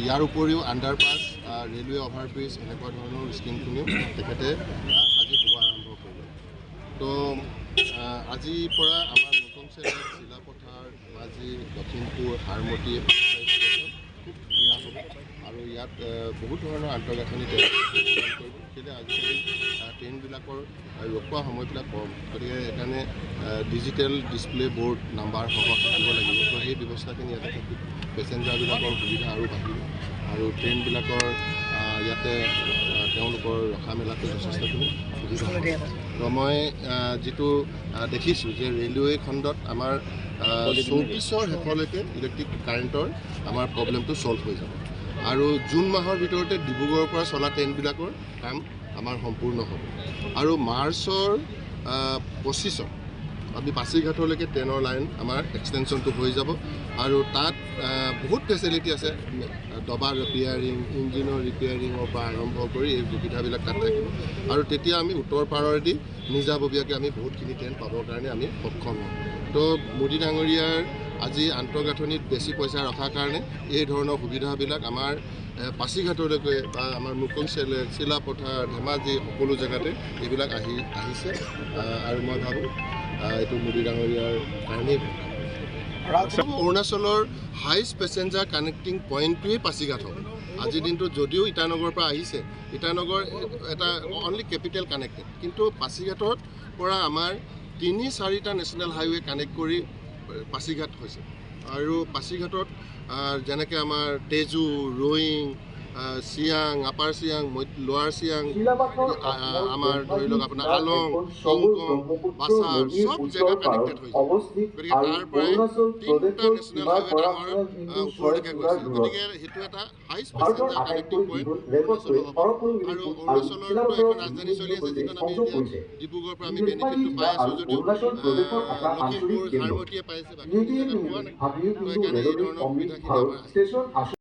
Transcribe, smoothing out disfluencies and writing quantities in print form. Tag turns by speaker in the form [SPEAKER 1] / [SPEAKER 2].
[SPEAKER 1] ইয়াৰ উপৰিও underpass, railway overbridge এনেকুৱা ধৰণৰ স্কিমখিনিও তেখেতে আজি শুভাৰম্ভ কৰিব। তো আজিৰ পৰা আমাৰ নতুন চেনেল চিলাপথাৰ, ধেমাজি, লখিমপুৰ, হাৰমতি খুব ধুনীয়া হ'ব আৰু ইয়াত বহুত ধৰণৰ আন্তঃগাঁথনি কৰিব। কেলৈ আজিকালি ট্ৰেইনবিলাকৰ ৰখোৱা সময়বিলাক কম, গতিকে সেইকাৰণে ডিজিটেল ডিছপ্লে বৰ্ড নাম্বাৰসহ থাকিব লাগিব। তো সেই ব্যৱস্থাখিনি ইয়াতে থাকি পেচেঞ্জাৰবিলাকৰ সুবিধা আৰু বাঢ়িব আৰু ট্ৰেইনবিলাকৰ ইয়াতে তেওঁলোকৰ ৰখা মেলাটো যথেষ্টখিনি সুবিধা হ'ব। তো মই যিটো দেখিছোঁ যে ৰেলৱে খণ্ডত আমাৰ 24ৰ শেষলৈকে ইলেক্ট্ৰিক কাৰেণ্টৰ আমাৰ প্ৰব্লেমটো ছল্ভ হৈ যাব আৰু জুন মাহৰ ভিতৰতে ডিব্ৰুগড়ৰ পৰা চলা ট্ৰেইনবিলাকৰ কাম আমাৰ সম্পূৰ্ণ হ'ব আৰু মাৰ্চৰ 25ত আমি পাছিঘাটলৈকে ট্ৰেইনৰ লাইন আমাৰ এক্সটেনশ্যনটো হৈ যাব আৰু তাত বহুত ফেচিলিটি আছে, ডবা ৰিপেয়াৰিং, ইঞ্জিনৰ ৰিপেয়াৰিঙৰ পৰা আৰম্ভ কৰি এই সুবিধাবিলাক তাত থাকিব আৰু তেতিয়া আমি উত্তৰ পাৰেদি নিজাববীয়াকৈ আমি বহুতখিনি ট্ৰেইন পাবৰ কাৰণে আমি সক্ষম হ'ম। তো মোদী ডাঙৰীয়াৰ আজি আন্তঃগাঁথনিত বেছি পইচা ৰখাৰ কাৰণে এই ধৰণৰ সুবিধাবিলাক আমাৰ পাছিঘাটলৈকে বা আমাৰ মুকং চিলাপথাৰ, ধেমাজি সকলো জেগাতে এইবিলাক আহিছে আৰু মই ভাবোঁ এইটো মোদী ডাঙৰীয়াৰ কাৰণেই অৰুণাচলৰ হাইষ্ট পেচেঞ্জাৰ কানেক্টিং পইণ্টটোৱেই পাছিঘাট হ'ব। আজিৰ দিনটোত যদিও ইটানগৰৰ পৰা আহিছে, ইটানগৰ এটা অনলি কেপিটেল কানেক্টেড, কিন্তু পাছিঘাটৰ পৰা আমাৰ 3-4টা নেশ্যনেল হাইৱে কানেক্ট কৰি পাছিঘাট হৈছে আৰু পাছিঘাটত যেনেকৈ আমাৰ তেজু, ৰয়িং, চিয়াং, আপাৰ চিয়াং, লোৱাৰ চিয়াং, আমাৰ ধৰি লওক আপোনাৰ আলং, কিংকং, বাছাৰ চব জেগা কানেক্টেড হৈ যায়। গতিকে তাৰ পৰাই 3টা নেশ্যনেল হাইৱে ডাঙৰ ওপৰলৈকে গৈছে। গতিকে সেইটো এটা হাইষ্ট পেচেঞ্জাৰ কানেক্টিং পইণ্ট অৰুণাচলৰ হ'ব আৰু অৰুণাচলৰতো এখন ৰাজধানী চলি আছে যিখন আমি এতিয়া ডিব্ৰুগড়ৰ পৰা আমি বেনিফিটটো পাই আছোঁ যদিও লখিমপুৰ, হাৰমতিয়ে পাইছে, বাকীখিনি জেগাত পোৱা নাই। তো সেইকাৰণে এই ধৰণৰ সুবিধাখিনি আমাৰ